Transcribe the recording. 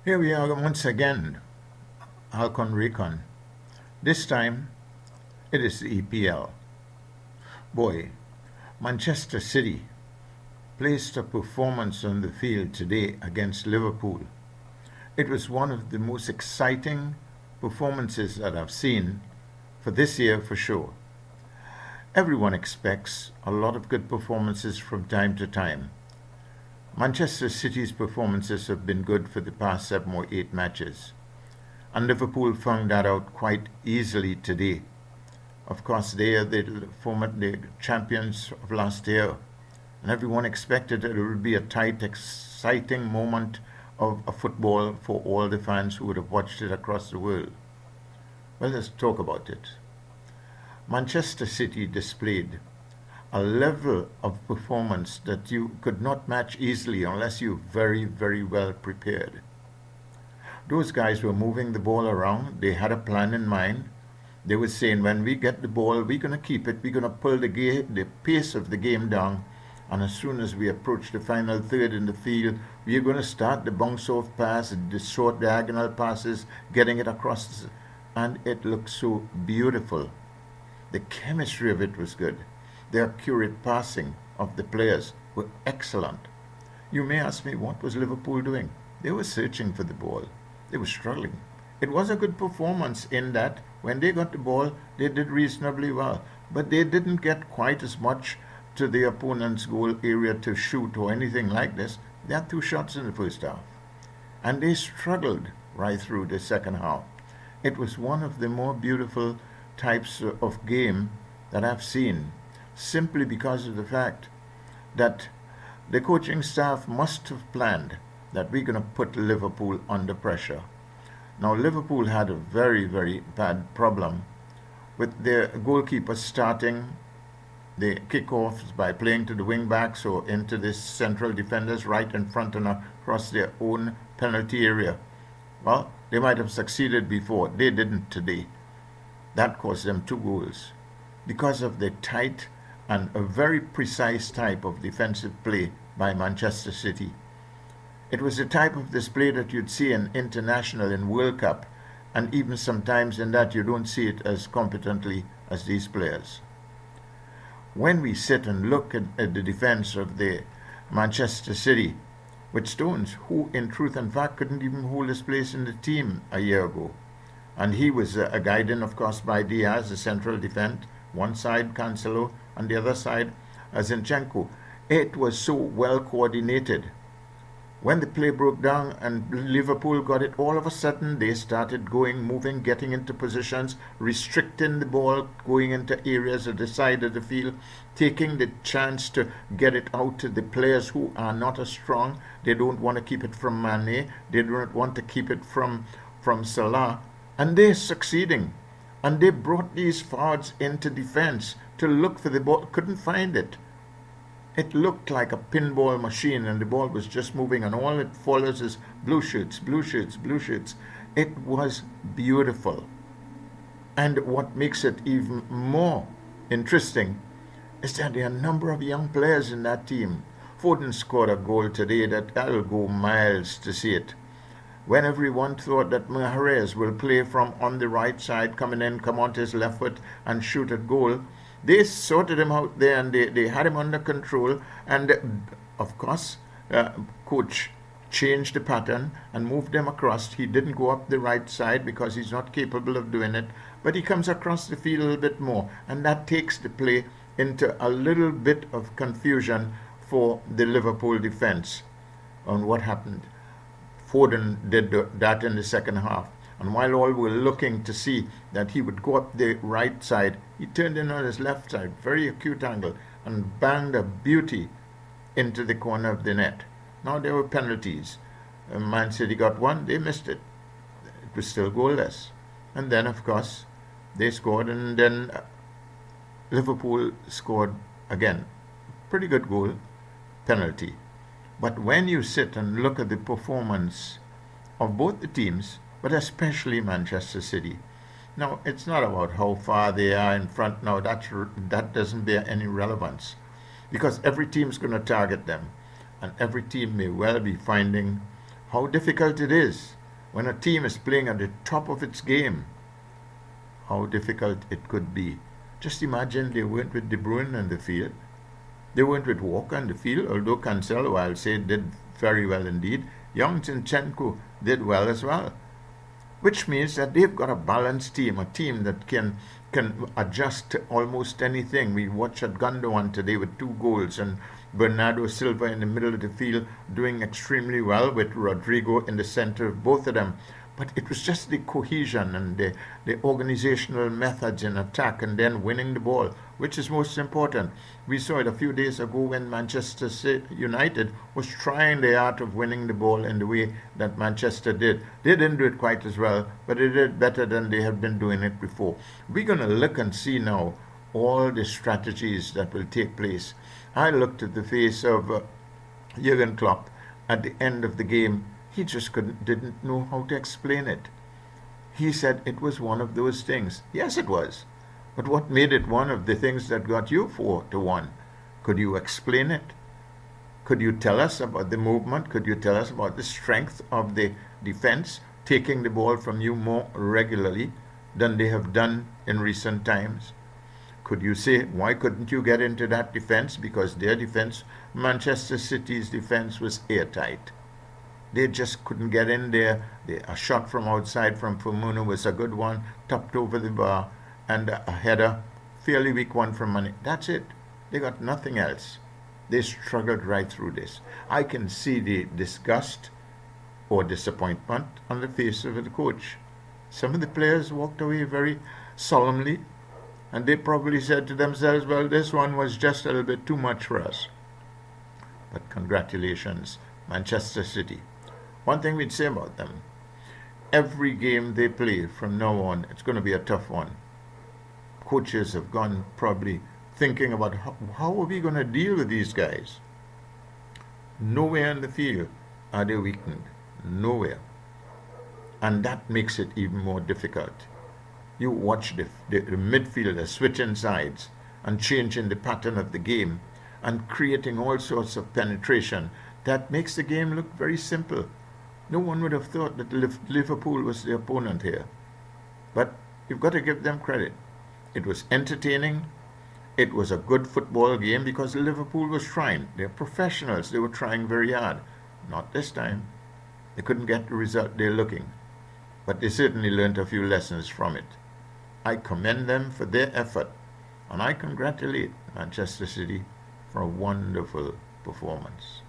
Here we are once again, Halcon Recon. This time, it is the EPL. Boy, Manchester City placed a performance on the field today against Liverpool. It was one of the most exciting performances that I've seen for this year for sure. Everyone expects a lot of good performances from time to time. Manchester City's performances have been good for the past 7 or 8 matches, and Liverpool found that out quite easily today. Of course, they are the champions of last year, and everyone expected that it would be a tight, exciting moment of football for all the fans who would have watched it across the world. Well, let's talk about it. Manchester City displayed a level of performance that you could not match easily unless you're very, very well prepared. Those guys were moving the ball around. They had a plan in mind. They were saying, when we get the ball, we're going to keep it. We're going to pull the pace of the game down. And as soon as we approach the final third in the field, we're going to start the bounce-off pass, the short diagonal passes, getting it across. And it looked so beautiful. The chemistry of it was good. The accurate passing of the players were excellent. You may ask me, what was Liverpool doing? They were searching for the ball. They were struggling. It was a good performance in that when they got the ball, they did reasonably well. But they didn't get quite as much to the opponent's goal area to shoot or anything like this. They had 2 shots in the first half. And they struggled right through the second half. It was one of the more beautiful types of game that I've seen, simply because of the fact that the coaching staff must have planned that we're going to put Liverpool under pressure. Now, Liverpool had a very, very bad problem with their goalkeeper starting the kickoffs by playing to the wing backs or into the central defenders right in front and across their own penalty area. Well, they might have succeeded before. They didn't today. That cost them 2 goals because of the tight and a very precise type of defensive play by Manchester City. It was the type of display that you'd see in international and World Cup, and even sometimes in that you don't see it as competently as these players. When we sit and look at the defense of the Manchester City, with Stones, who in truth and fact couldn't even hold his place in the team a year ago, and he was guided, of course, by Diaz, the central defense, one side Cancelo, and the other side Zinchenko. It was so well coordinated. When the play broke down and Liverpool got it, all of a sudden they started going, moving, getting into positions, restricting the ball, going into areas at the side of the field, taking the chance to get it out to the players who are not as strong. They don't want to keep it from Mane. They don't want to keep it from Salah. And they're succeeding. And they brought these forwards into defense to look for the ball, couldn't find it. It looked like a pinball machine, and the ball was just moving, and all it follows is blue shirts, blue shirts, blue shirts. It was beautiful. And what makes it even more interesting is that there are a number of young players in that team. Foden scored a goal today that I'll go miles to see it. When everyone thought that Mahrez will play from on the right side, coming in, come onto his left foot and shoot at goal, they sorted him out there and they had him under control. And of course, coach changed the pattern and moved him across. He didn't go up the right side because he's not capable of doing it, but he comes across the field a little bit more, and that takes the play into a little bit of confusion for the Liverpool defense on what happened. Foden did that in the second half. And while all were looking to see that he would go up the right side, he turned in on his left side, very acute angle, and banged a beauty into the corner of the net. Now there were penalties. Man City got one, they missed it. It was still goalless. And then, of course, they scored, and then Liverpool scored again. Pretty good goal, penalty. But when you sit and look at the performance of both the teams, but especially Manchester City. Now, it's not about how far they are in front now. That doesn't bear any relevance, because every team's going to target them, and every team may well be finding how difficult it is when a team is playing at the top of its game, how difficult it could be. Just imagine they weren't with De Bruyne on the field. They weren't with Walker on the field, although Cancelo, I'll say, did very well indeed. Young Zinchenko did well as well. Which means that they've got a balanced team, a team that can adjust to almost anything. We watched at Gundogan today with 2 goals, and Bernardo Silva in the middle of the field doing extremely well with Rodrigo in the center of both of them. But it was just the cohesion and the organizational methods in attack and then winning the ball, which is most important. We saw it a few days ago when Manchester United was trying the art of winning the ball in the way that Manchester did. They didn't do it quite as well, but they did better than they had been doing it before. We're going to look and see now all the strategies that will take place. I looked at the face of Jurgen Klopp at the end of the game. He just didn't know how to explain it. He said it was one of those things. Yes, it was. But what made it one of the things that got you 4-1? Could you explain it? Could you tell us about the movement? Could you tell us about the strength of the defense, taking the ball from you more regularly than they have done in recent times? Could you say, why couldn't you get into that defense? Because their defense, Manchester City's defense, was airtight. They just couldn't get in there. A shot from outside from Firmino was a good one, topped over the bar, and a header, fairly weak one from Mane. That's it. They got nothing else. They struggled right through this. I can see the disgust or disappointment on the face of the coach. Some of the players walked away very solemnly, and they probably said to themselves, well, this one was just a little bit too much for us. But congratulations, Manchester City. One thing we'd say about them, every game they play from now on, it's going to be a tough one. Coaches have gone probably thinking about how are we going to deal with these guys. Nowhere in the field are they weakened. Nowhere. And that makes it even more difficult. You watch the midfielders switching sides and changing the pattern of the game and creating all sorts of penetration. That makes the game look very simple. No one would have thought that Liverpool was the opponent here. But you've got to give them credit. It was entertaining. It was a good football game because Liverpool was trying. They're professionals. They were trying very hard. Not this time. They couldn't get the result they're looking. But they certainly learned a few lessons from it. I commend them for their effort. And I congratulate Manchester City for a wonderful performance.